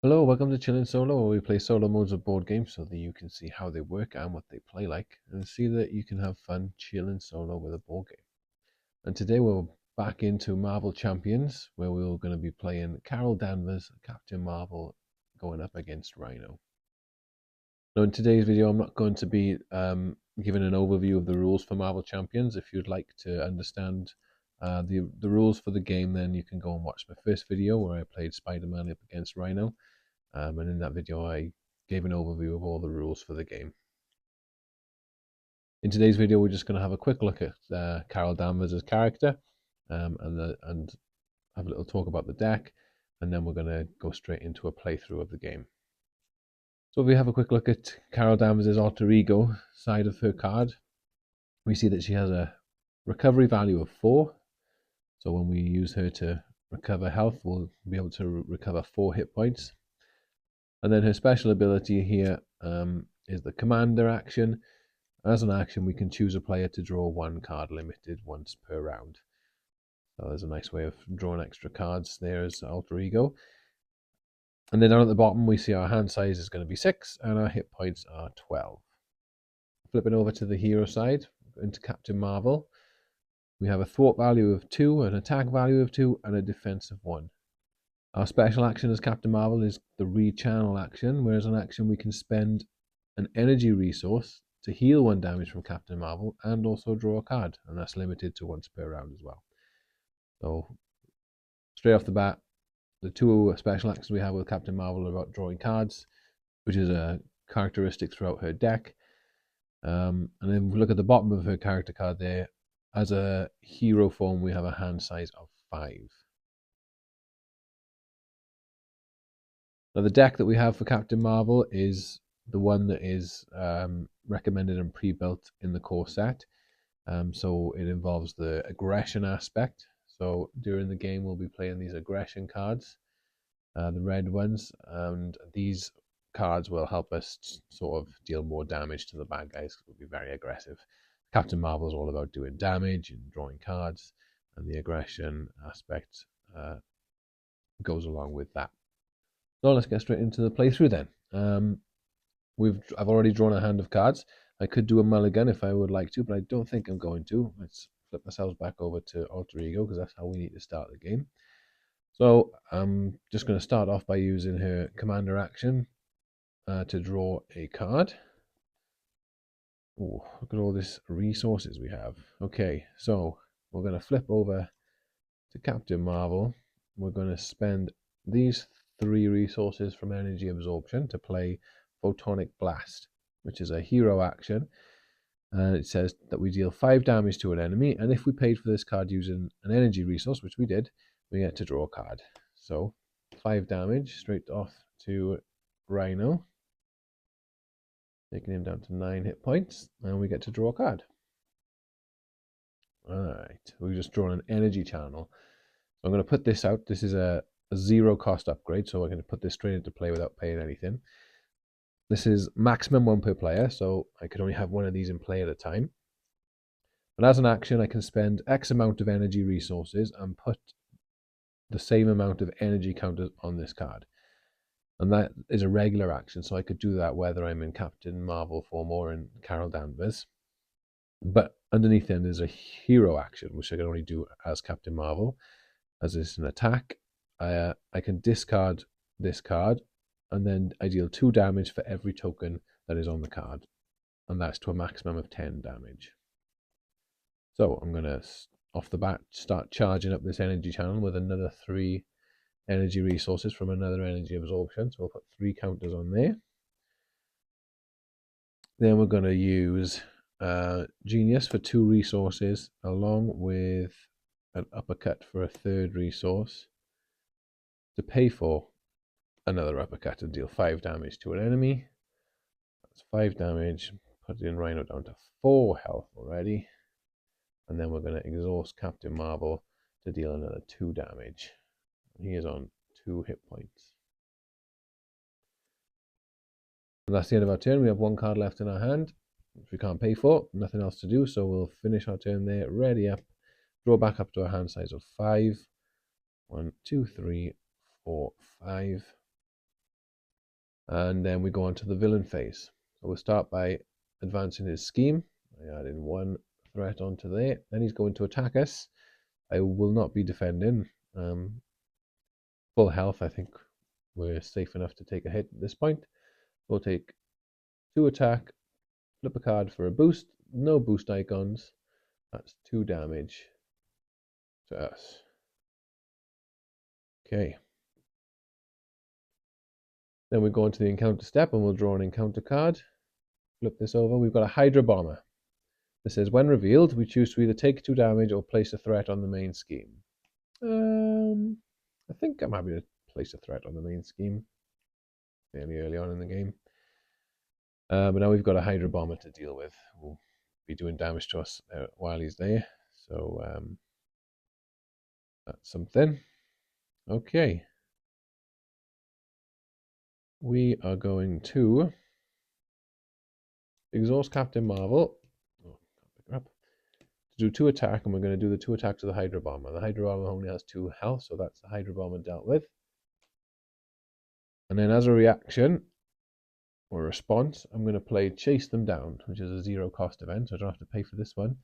Hello, welcome to Chillin' Solo, where we play solo modes of board games so that you can see how they work and what they play like, and see that you can have fun chilling solo with a board game. And today we're back into Marvel Champions, where we're going to be playing Carol Danvers, Captain Marvel, going up against Rhino. Now, in today's video, I'm not going to be giving an overview of the rules for Marvel Champions. If you'd like to understand the rules for the game, then you can go and watch my first video where I played Spider-Man up against Rhino. And in that video, I gave an overview of all the rules for the game. In today's video, we're just going to have a quick look at Carol Danvers' character and have a little talk about the deck, and then we're going to go straight into a playthrough of the game. So if we have a quick look at Carol Danvers' alter ego side of her card, we see that she has a recovery value of 4. So when we use her to recover health, we'll be able to recover 4 hit points. And then her special ability here is the commander action. As an action, we can choose a player to draw 1 card limited once per round. So there's a nice way of drawing extra cards there as alter ego. And then down at the bottom, we see our hand size is going to be 6 and our hit points are 12. Flipping over to the hero side, into Captain Marvel, we have a thwart value of 2, an attack value of 2, and a defense of 1. Our special action as Captain Marvel is the rechannel action, whereas an action we can spend an energy resource to heal 1 damage from Captain Marvel and also draw a card, and that's limited to once per round as well. So straight off the bat, the 2 special actions we have with Captain Marvel are about drawing cards, which is a characteristic throughout her deck. And then we look at the bottom of her character card there. As a hero form, we have a hand size of 5. Now the deck that we have for Captain Marvel is the one that is recommended and pre-built in the core set. So it involves the aggression aspect. So during the game, we'll be playing these aggression cards, the red ones, and these cards will help us sort of deal more damage to the bad guys. We'll be very aggressive. Captain Marvel is all about doing damage and drawing cards, and the aggression aspect goes along with that. So let's get straight into the playthrough then. I've already drawn a hand of cards. I could do a mulligan if I would like to, but I don't think I'm going to. Let's flip ourselves back over to alter ego because that's how we need to start the game. So I'm just going to start off by using her commander action to draw a card. Oh, look at all these resources we have. Okay, so we're going to flip over to Captain Marvel. We're going to spend these 3 resources from energy absorption to play Photonic Blast, which is a hero action. And it says that we deal 5 damage to an enemy, and if we paid for this card using an energy resource, which we did, we get to draw a card. So 5 damage straight off to Rhino, taking him down to 9 hit points, and we get to draw a card. Alright, we've just drawn an energy channel. So I'm going to put this out. This is a 0 cost upgrade, so we're going to put this straight into play without paying anything. This is maximum 1 per player, so I could only have 1 of these in play at a time. But as an action, I can spend X amount of energy resources and put the same amount of energy counters on this card. And that is a regular action, so I could do that whether I'm in Captain Marvel form or in Carol Danvers. But underneath then there's a hero action, which I can only do as Captain Marvel. As it's an attack, I can discard this card, and then I deal 2 damage for every token that is on the card. And that's to a maximum of 10 damage. So I'm going to, off the bat, start charging up this energy channel with another 3 energy resources from another energy absorption. So we'll put 3 counters on there. Then we're going to use Genius for 2 resources, along with an uppercut for a 3rd resource to pay for another uppercut and deal 5 damage to an enemy. That's 5 damage, putting Rhino down to 4 health already. And then we're going to exhaust Captain Marvel to deal another 2 damage. He is on 2 hit points. And that's the end of our turn. We have 1 card left in our hand, which we can't pay for. Nothing else to do, so we'll finish our turn there. Ready up. Draw back up to a hand size of 5. 1, 2, 3, 4, 5. And then we go on to the villain phase. So we'll start by advancing his scheme. I add in one threat onto there. Then he's going to attack us. I will not be defending. Full health, I think we're safe enough to take a hit at this point. We'll take 2 attack, flip a card for a boost. No boost icons. That's 2 damage to us. Okay. Then we go into the encounter step and we'll draw an encounter card. Flip this over. We've got a Hydra Bomber. This says, when revealed, we choose to either take 2 damage or place a threat on the main scheme. I think I'm happy to place a threat on the main scheme fairly early on in the game. But now we've got a Hydra Bomber to deal with. We'll be doing damage to us while he's there. So that's something. Okay. We are going to exhaust Captain Marvel. Oh, can't pick her up. To do 2 attack, and we're going to do the 2 attacks of the Hydra Bomber. The Hydra Bomber only has 2 health, so that's the Hydra Bomber dealt with. And then as a reaction or response, I'm going to play Chase Them Down, which is a 0 cost event, so I don't have to pay for this one.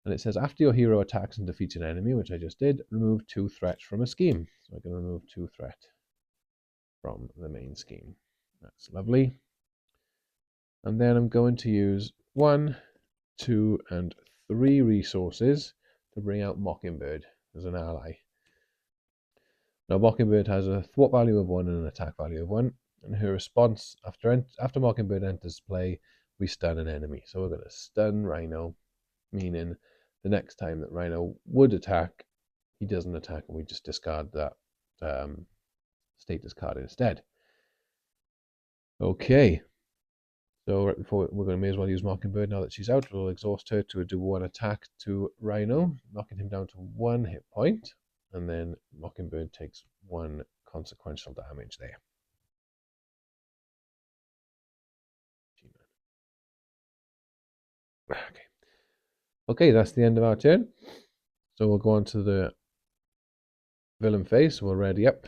And it says, after your hero attacks and defeats an enemy, which I just did, remove 2 threats from a scheme. So I can remove 2 threat from the main scheme. That's lovely. And then I'm going to use 1, 2, and 3 resources to bring out Mockingbird as an ally. Now Mockingbird has a thwart value of 1 and an attack value of 1. And her response, after Mockingbird enters play, we stun an enemy. So we're going to stun Rhino, meaning the next time that Rhino would attack, he doesn't attack, and we just discard that status card instead. Okay. So right before we're going to may as well use Mockingbird now that she's out. We'll exhaust her to do 1 attack to Rhino, knocking him down to 1 hit point, and then Mockingbird takes 1 consequential damage there. Okay, that's the end of our turn. So we'll go on to the villain phase. We'll ready up.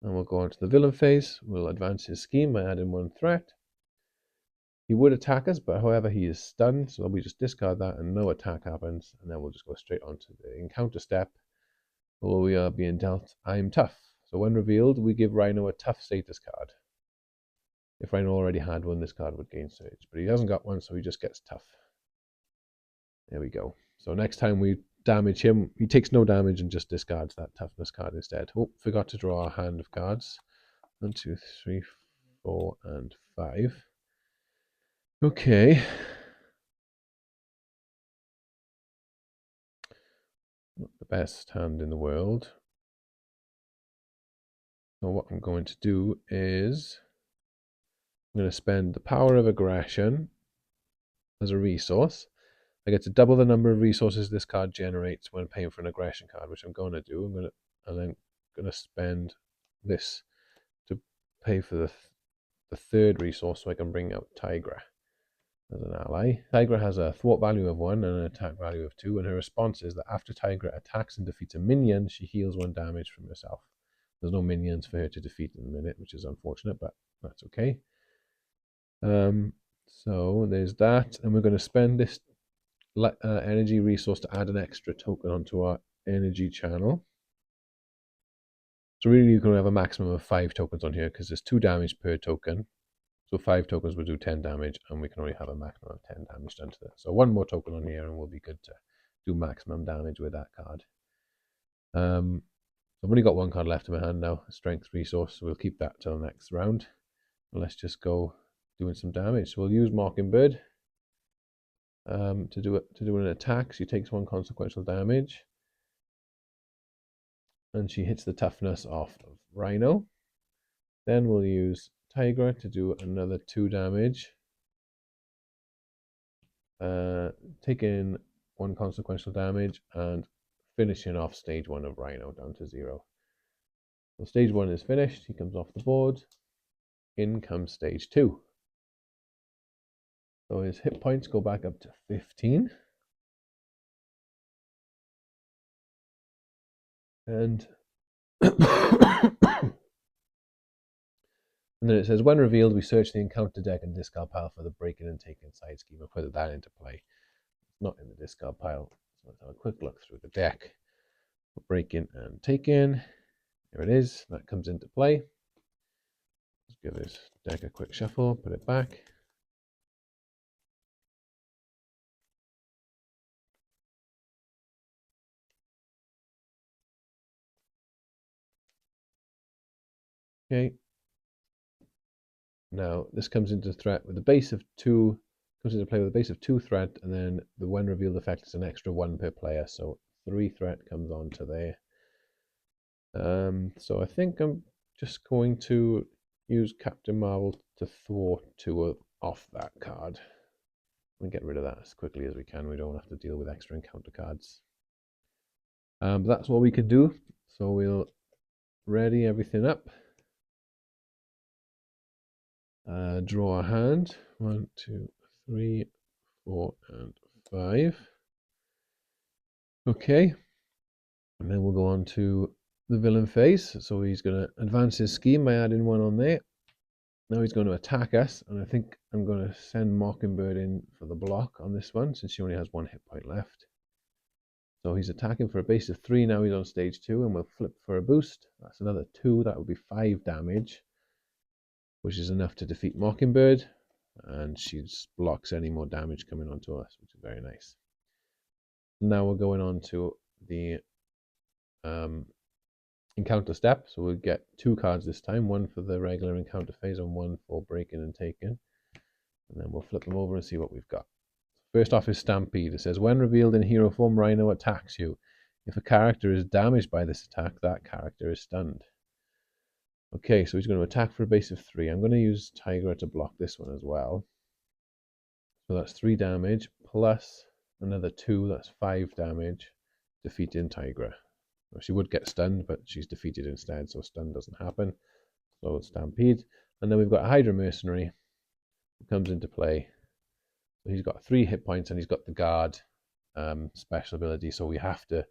And we'll go on to the villain phase. We'll advance his scheme by adding 1 threat. He would attack us, but however, he is stunned, so we just discard that and no attack happens. And then we'll just go straight on to the encounter step, where we are being dealt I'm tough. So when revealed, we give Rhino a tough status card. If Rhino already had one, this card would gain surge, but he hasn't got one, so he just gets tough. There we go. So next time we damage him, he takes no damage and just discards that toughness card instead. Oh, forgot to draw our hand of cards. 1, 2, 3, 4, and 5. Okay. Not the best hand in the world. So what I'm going to do is I'm going to spend the power of aggression as a resource. I get to double the number of resources this card generates when paying for an aggression card, which I'm going to do. And then going to spend this to pay for the 3rd resource so I can bring out Tigra as an ally. Tigra has a thwart value of 1 and an attack value of 2, and her response is that after Tigra attacks and defeats a minion, she heals 1 damage from herself. There's no minions for her to defeat in a minute, which is unfortunate, but that's okay. So there's that, and we're going to spend this energy resource to add an extra token onto our energy channel. So really you can have a maximum of 5 tokens on here because there's 2 damage per token. So 5 tokens will do 10 damage, and we can only have a maximum of 10 damage done to that. So 1 more token on here and we'll be good to do maximum damage with that card. I've only got 1 card left in my hand now, a strength resource, so we'll keep that till next round. And let's just go doing some damage. So we'll use Mockingbird to do an attack. She takes 1 consequential damage, and she hits the toughness off of Rhino. Then we'll use Tigra to do another 2 damage, taking 1 consequential damage and finishing off stage 1 of Rhino down to 0. So stage 1 is finished. He comes off the board. In comes stage 2. So his hit points go back up to 15. And And then it says, when revealed, we search the encounter deck and discard pile for the break-in and take-in side scheme and put that into play. It's not in the discard pile. So let's have a quick look through the deck. Break-in and take-in. There it is. That comes into play. Let's give this deck a quick shuffle, put it back. Okay. Now this comes into threat with a base of 2, comes into play with a base of 2 threat, and then the when revealed effect is an extra 1 per player, so 3 threat comes onto there. So I think I'm just going to use Captain Marvel to thwart 2 off that card. And get rid of that as quickly as we can. We don't have to deal with extra encounter cards. But that's what we can do. So we'll ready everything up. Draw a hand. 1, 2, 3, 4, and 5. Okay. And then we'll go on to the villain phase. So he's going to advance his scheme by adding 1 on there. Now he's going to attack us, and I think I'm going to send Mockingbird in for the block on this one, since she only has 1 hit point left. So he's attacking for a base of 3, now he's on stage 2, and we'll flip for a boost. That's another 2, that would be 5 damage, which is enough to defeat Mockingbird, and she blocks any more damage coming onto us, which is very nice. Now we're going on to the encounter step, so we'll get 2 cards this time, 1 for the regular encounter phase and 1 for break-in and take-in, and then we'll flip them over and see what we've got. First off is Stampede. It says, when revealed in hero form, Rhino attacks you. If a character is damaged by this attack, that character is stunned. Okay, so he's going to attack for a base of 3. I'm going to use Tigra to block this one as well. So that's 3 damage, plus another 2, that's 5 damage, defeating Tigra. Well, she would get stunned, but she's defeated instead, so stun doesn't happen. So it's Stampede. And then we've got Hydra Mercenary, who comes into play. So he's got 3 hit points, and he's got the guard special ability, so we have to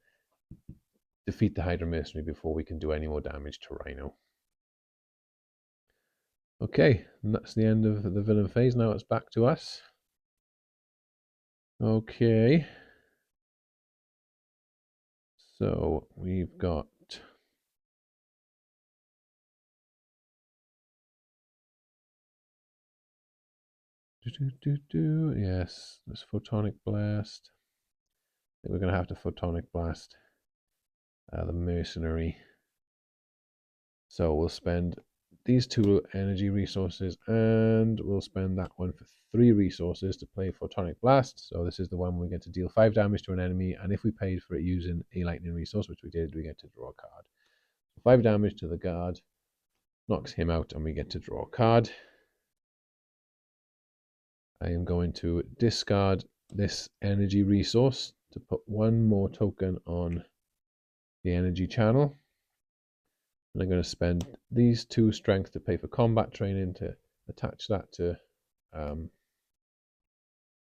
defeat the Hydra Mercenary before we can do any more damage to Rhino. Okay, and that's the end of the villain phase. Now it's back to us. Okay. So we've got yes, this Photonic Blast. I think we're going to have to Photonic Blast the Mercenary. So we'll spend these 2 energy resources, and we'll spend that one for 3 resources to play Photonic Blast. So this is the one we get to deal 5 damage to an enemy, and if we paid for it using a lightning resource, which we did, we get to draw a card. 5 damage to the guard, knocks him out, and we get to draw a card. I am going to discard this energy resource to put 1 more token on the energy channel. And I'm going to spend these 2 strength to pay for combat training to attach that to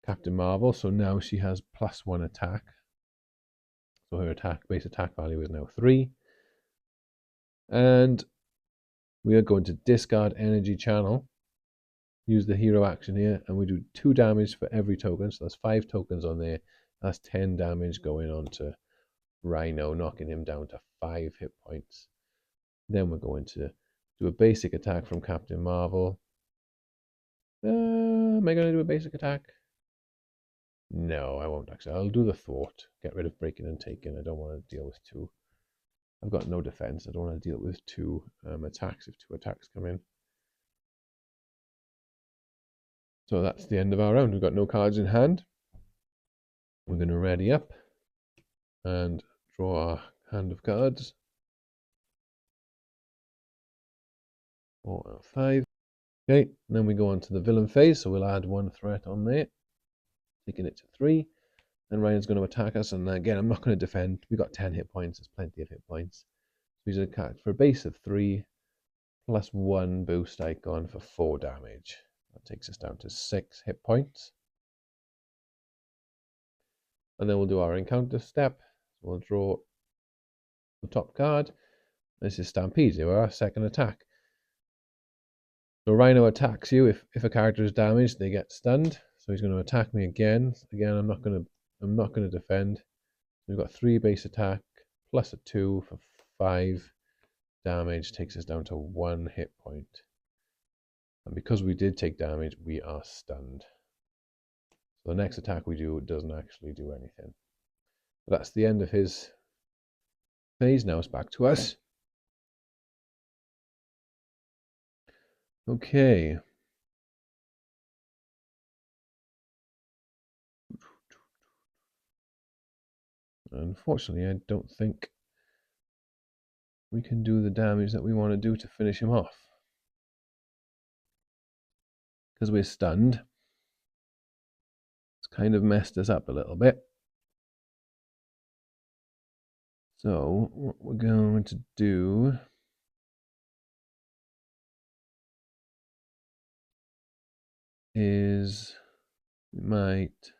Captain Marvel. So now she has +1 attack. So her base attack value is now 3. And we are going to discard energy channel. Use the hero action here, and we do 2 damage for every token. So that's 5 tokens on there. That's 10 damage going on to Rhino, knocking him down to 5 hit points. Then we're going to do a basic attack from Captain Marvel. Am I going to do a basic attack? No, I won't actually. I'll do the thwart. Get rid of breaking and taking. I don't want to deal with 2. I've got no defense. I don't want to deal with 2 attacks if 2 attacks come in. So that's the end of our round. We've got no cards in hand. We're going to ready up and draw our hand of cards. 4 out of 5. Okay, then we go on to the villain phase. So we'll add 1 threat on there, taking it to 3. Then Ryan's going to attack us, and again, I'm not going to defend. We got 10 hit points. There's plenty of hit points. So he's attacked for a base of 3, plus 1 boost icon for 4 damage. That takes us down to 6 hit points. And then we'll do our encounter step. We'll draw the top card. This is Stampede. Our second attack. So Rhino attacks you. If a character is damaged, they get stunned. So he's going to attack me again. Again, I'm not going to defend. We've got 3 base attack plus a 2 for 5 damage, takes us down to 1 hit point. And because we did take damage, we are stunned. So the next attack we do doesn't actually do anything. But that's the end of his phase. Now it's back to us. Okay. Unfortunately, I don't think we can do the damage that we want to do to finish him off. Because we're stunned. It's kind of messed us up a little bit. So what we're going to do is we might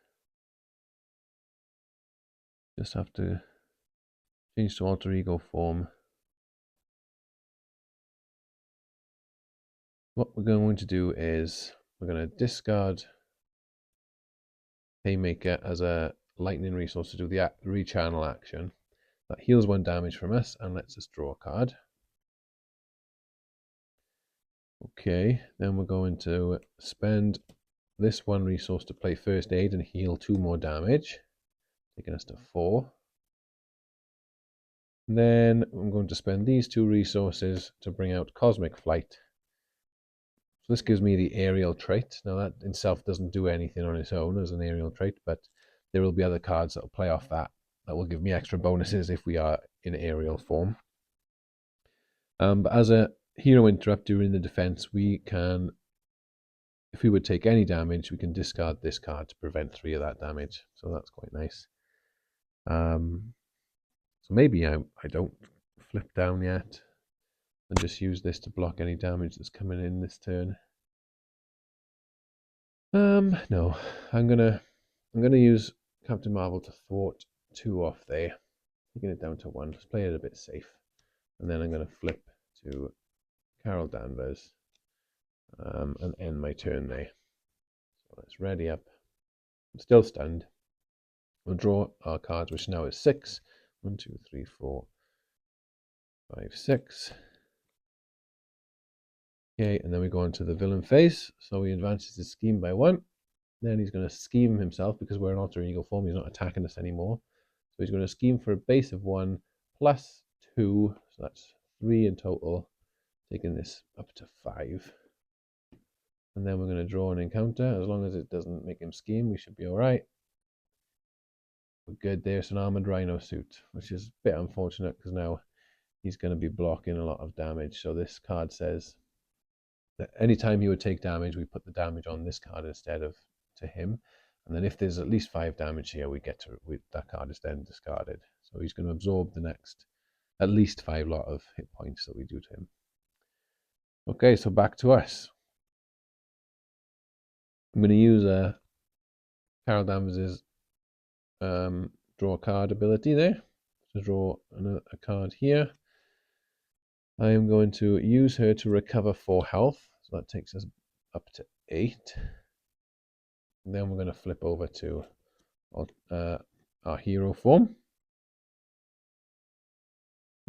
just have to change to alter ego form. What we're going to do is we're going to discard Haymaker as a lightning resource to do the rechannel action. That heals 1 damage from us and lets us draw a card. Okay, then we're going to spend this 1 resource to play First Aid and heal 2 more damage, taking us to 4. And then I'm going to spend these 2 resources to bring out Cosmic Flight. So this gives me the aerial trait. Now that in itself doesn't do anything on its own as an aerial trait, but there will be other cards that will play off that will give me extra bonuses if we are in aerial form. But as a hero interrupt during the defense, we can, if we would take any damage, we can discard this card to prevent 3 of that damage. So that's quite nice. So maybe I don't flip down yet and just use this to block any damage that's coming in this turn. No, I'm gonna use Captain Marvel to thwart 2 off there, taking it down to 1. Let's play it a bit safe, and then I'm gonna flip to Carol Danvers and end my turn there. So let's ready up. I'm still stunned. We'll draw our cards, which now is 6. 1, 2, 3, 4, 5, 6. Okay, and then we go on to the villain phase. So he advances his scheme by 1. Then he's going to scheme himself because we're in alter ego form. He's not attacking us anymore. So he's going to scheme for a base of 1 plus 2. So that's 3 in total, taking this up to 5. And then we're going to draw an encounter. As long as it doesn't make him scheme, we should be all right. We're good. There's an armored Rhino suit, which is a bit unfortunate because now he's going to be blocking a lot of damage. So this card says that anytime he would take damage, we put the damage on this card instead of to him. And then if there's at least 5 damage here, that card is then discarded. So he's going to absorb the next at least 5 lot of hit points that we do to him. Okay, so back to us. I'm going to use Carol Danvers' draw a card ability there to draw a card here. I am going to use her to recover 4 health, so that takes us up to 8. And then we're going to flip over to our hero form.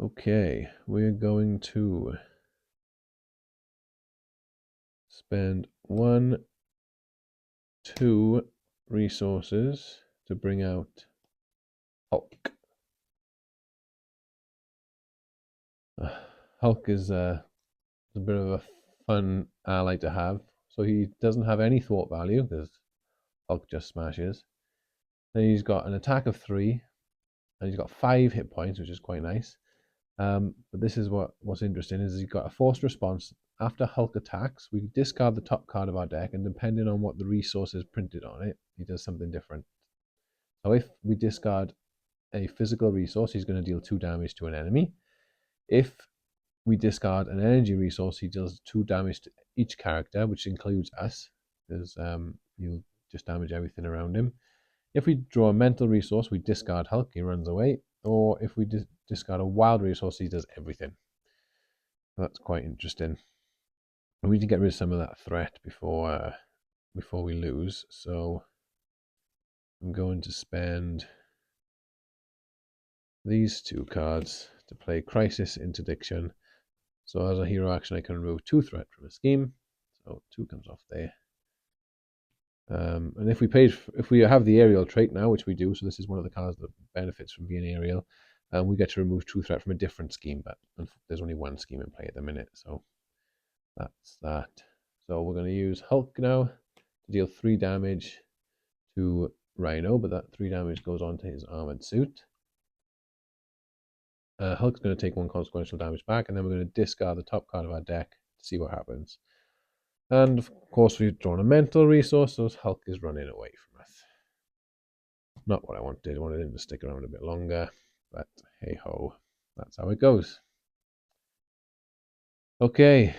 Okay, we're going to spend 1, 2 resources to bring out Hulk. Hulk is a bit of a fun ally to have. So he doesn't have any thought value because Hulk just smashes. Then he's got an attack of 3, and he's got 5 hit points, which is quite nice. But this is what's interesting is he's got a forced response. After Hulk attacks, we discard the top card of our deck, and depending on what the resource is printed on it, he does something different. So if we discard a physical resource, he's going to deal 2 damage to an enemy. If we discard an energy resource, he deals 2 damage to each character, which includes us, because he'll just damage everything around him. If we draw a mental resource, we discard Hulk, he runs away. Or if we discard a wild resource, he does everything. That's quite interesting. we need to get rid of some of that threat before we lose. So I'm going to spend these 2 cards to play Crisis Interdiction. So as a hero action, I can remove 2 threat from a scheme. So 2 comes off there. And if we have the aerial trait now, which we do, so this is one of the cards that benefits from being aerial, we get to remove 2 threat from a different scheme, but there's only 1 scheme in play at the minute, so that's that. So we're going to use Hulk now to deal 3 damage to Rhino, but that 3 damage goes on to his armored suit. Hulk's going to take 1 consequential damage back, and then we're going to discard the top card of our deck to see what happens. And of course, we've drawn a mental resource, so Hulk is running away from us. Not what I wanted. I wanted him to stick around a bit longer, but hey ho, that's how it goes. Okay,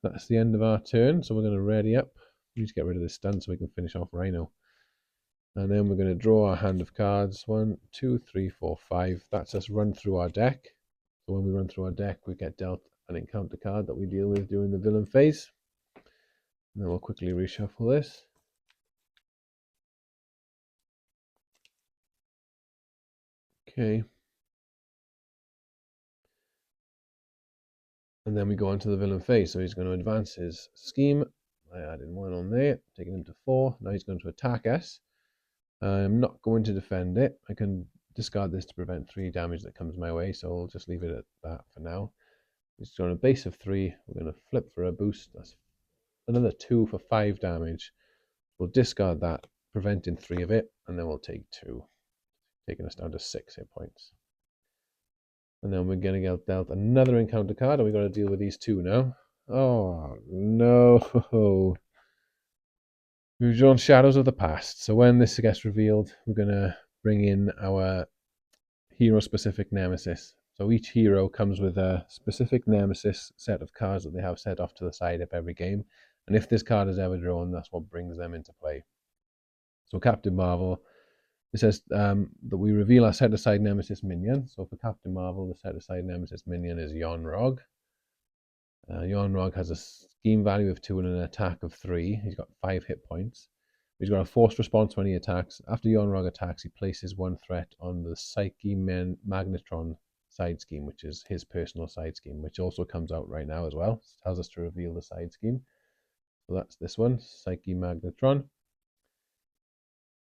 that's the end of our turn, so we're going to ready up. We need to get rid of this stun so we can finish off Rhino. And then we're going to draw our hand of cards. 1, 2, 3, 4, 5. That's us run through our deck. So when we run through our deck, we get dealt an encounter card that we deal with during the villain phase. And then we'll quickly reshuffle this. Okay. And then we go on to the villain phase. So he's going to advance his scheme. I added 1 on there, taking him to 4. Now he's going to attack us. I'm not going to defend it. I can discard this to prevent 3 damage that comes my way, so I'll just leave it at that for now. He's on a base of 3. We're going to flip for a boost. That's another 2 for 5 damage. We'll discard that, preventing 3 of it, and then we'll take 2, taking us down to 6 hit points. And then we're going to get dealt another encounter card, and we've got to deal with these 2 now. Oh, no. We've drawn Shadows of the Past. So when this gets revealed, we're going to bring in our hero-specific nemesis. So each hero comes with a specific nemesis set of cards that they have set off to the side of every game. And if this card is ever drawn, that's what brings them into play. So Captain Marvel, it says that we reveal our set-aside nemesis minion. So for Captain Marvel, the set-aside nemesis minion is Yon-Rogg. Yon-Rogg has a scheme value of 2 and an attack of 3. He's got 5 hit points. He's got a forced response when he attacks. After Yon-Rogg attacks, he places 1 threat on the Psyche Magnetron side scheme, which is his personal side scheme, which also comes out right now as well. It tells us to reveal the side scheme. So that's this one, Psyche Magnetron.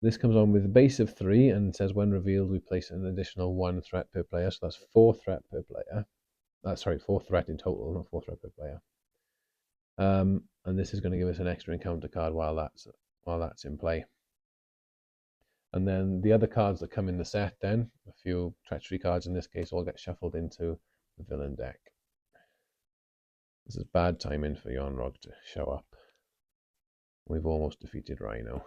This comes on with a base of 3 and says when revealed, we place an additional 1 threat per player. So that's 4 threat per player. 4 threat in total, not 4 threat per player. And this is going to give us an extra encounter card while that's in play. And then the other cards that come in the set, then a few treachery cards in this case, all get shuffled into the villain deck. This is bad timing for Yon-Rogg to show up. We've almost defeated Rhino.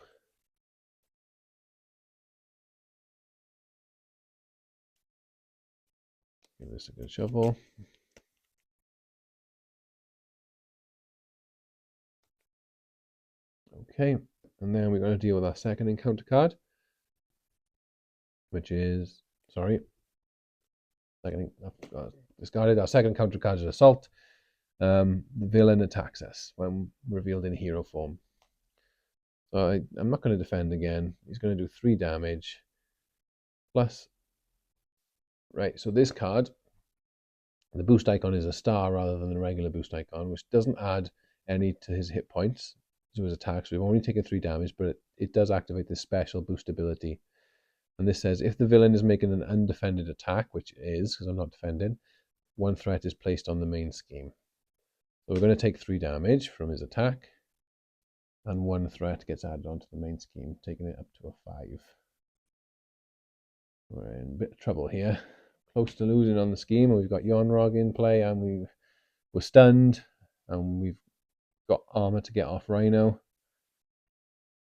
Give this a good shuffle. Okay, and then we're going to deal with our second encounter card, which is, discarded. Our second encounter card is Assault. The villain attacks us when revealed in hero form. So I'm not going to defend again. He's going to do 3 damage. Plus, right, so this card, the boost icon is a star rather than the regular boost icon, which doesn't add any to his hit points to his attacks. We've only taken 3 damage, but it does activate this special boost ability. And this says if the villain is making an undefended attack, which it is, because I'm not defending, 1 threat is placed on the main scheme. So we're going to take 3 damage from his attack, and 1 threat gets added onto the main scheme, taking it up to a 5. We're in a bit of trouble here. Close to losing on the scheme. We've got Yon-Rogg in play, and we're stunned, and we've got armor to get off Rhino.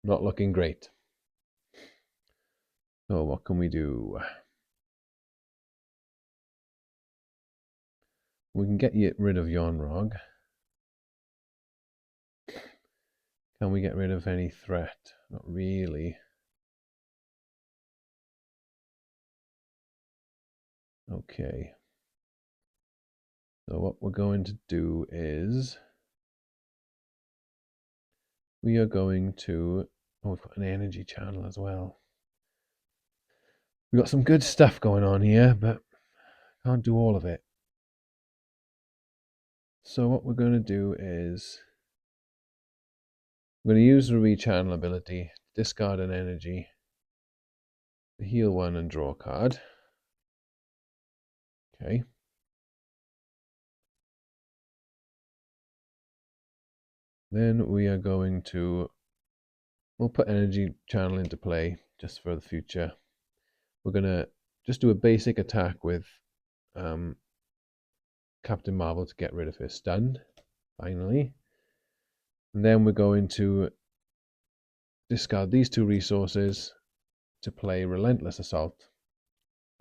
Not looking great. So what can we do? We can get rid of Yon-Rogg. Can we get rid of any threat? Not really. Okay. So what we're going to do is we are going to... Oh, we've got an energy channel as well. We've got some good stuff going on here, but can't do all of it. So what we're going to do is we're going to use the rechannel ability, discard an energy, heal one and draw a card. Okay. Then we are going to, we'll put energy channel into play just for the future. We're going to just do a basic attack with Captain Marvel to get rid of his stun, finally. And then we're going to discard these two resources to play Relentless Assault.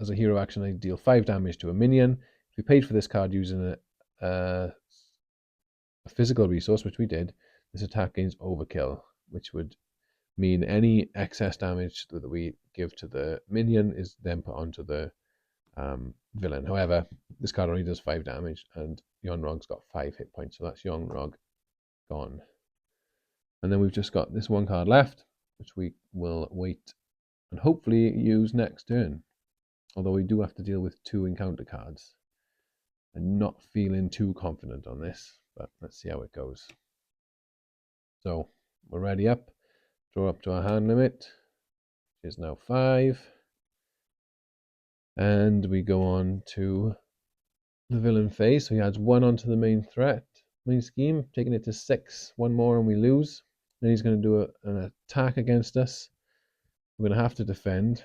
As a hero action, I deal 5 damage to a minion. If we paid for this card using a physical resource, which we did, this attack gains overkill, which would mean any excess damage that we give to the minion is then put onto the villain. However, this card only does 5 damage, and Yon-Rog's got 5 hit points, so that's Yon-Rog gone. And then we've just got this one card left, which we will wait and hopefully use next turn. Although we do have to deal with 2 encounter cards. I'm not feeling too confident on this, but let's see how it goes. So we're ready up. Draw up to our hand limit, which is now 5. And we go on to the villain phase. So he adds 1 onto the main scheme, taking it to 6. 1 more and we lose. Then he's going to do an attack against us. We're going to have to defend,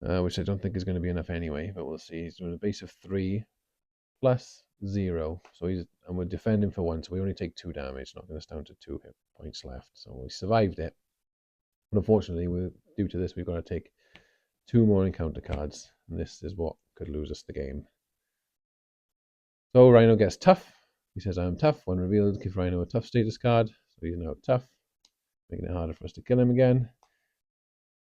which I don't think is going to be enough anyway, but we'll see. He's doing a base of 3 plus 0. So and we're defending for 1, so we only take 2 damage, knocking us down to 2 hit points left. So we survived it. But unfortunately, due to this, we've got to take 2 more encounter cards, and this is what could lose us the game. So Rhino gets tough. He says, I'm tough. When revealed, give Rhino a tough status card. So he's now tough, making it harder for us to kill him again.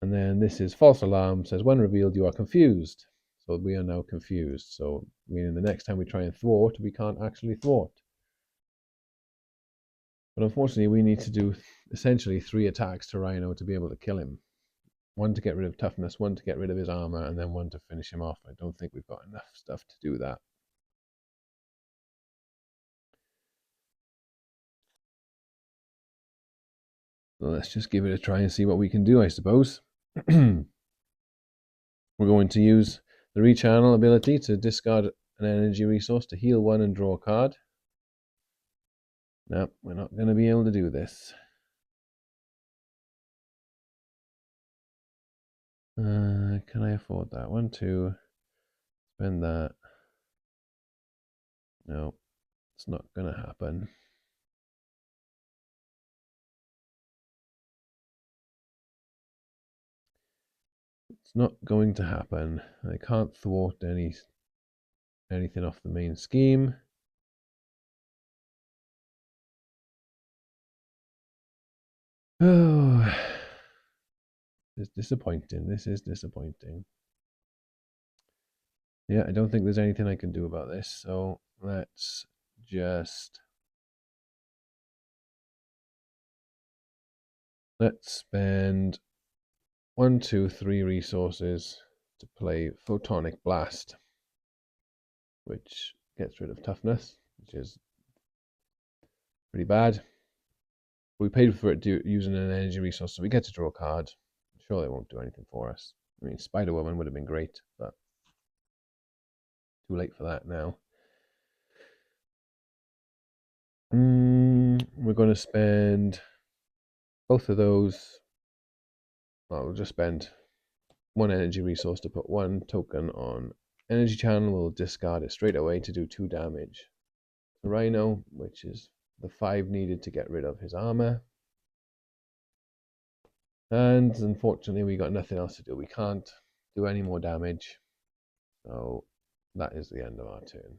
And then this is false alarm. Says, when revealed, you are confused. So we are now confused. So meaning the next time we try and thwart, we can't actually thwart. But unfortunately, we need to do essentially 3 attacks to Rhino to be able to kill him. 1 to get rid of toughness, 1 to get rid of his armor, and then 1 to finish him off. I don't think we've got enough stuff to do that. So let's just give it a try and see what we can do, I suppose. We're going to use the rechannel ability to discard an energy resource to heal 1 and draw a card. No, we're not going to be able to do this. Can I afford that? 1, 2, spend that. No, it's not going to happen. It's not going to happen. I can't thwart anything off the main scheme. Oh, it's disappointing. This is disappointing. Yeah, I don't think there's anything I can do about this. So let's spend 1, 2, 3 resources to play Photonic Blast, which gets rid of toughness, which is pretty bad. We paid for it using an energy resource, so we get to draw a card. I'm sure they won't do anything for us. I mean, Spider-Woman would have been great, but too late for that now. We're going to spend both of those. Well, we'll just spend 1 energy resource to put 1 token on energy channel. We'll discard it straight away to do 2 damage. Rhino, which is the 5 needed to get rid of his armor. And unfortunately, we got nothing else to do. We can't do any more damage. So that is the end of our turn.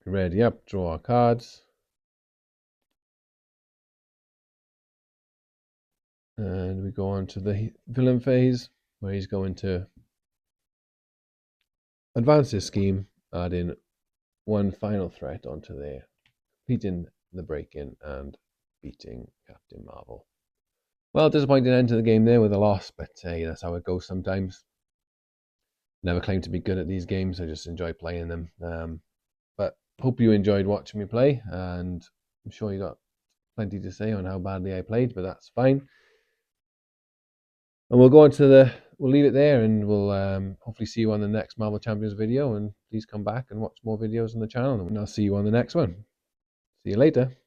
Ready up, draw our cards. And we go on to the villain phase, where he's going to advance his scheme, add in 1 final threat onto there. beating the break-in and beating Captain Marvel. Well, disappointing end to the game there with a loss, but hey, that's how it goes sometimes. Never claim to be good at these games. I just enjoy playing them. But hope you enjoyed watching me play, and I'm sure you got plenty to say on how badly I played, but that's fine. And we'll go on to we'll leave it there, and we'll hopefully see you on the next Marvel Champions video. And please come back and watch more videos on the channel, and I'll see you on the next one. See you later.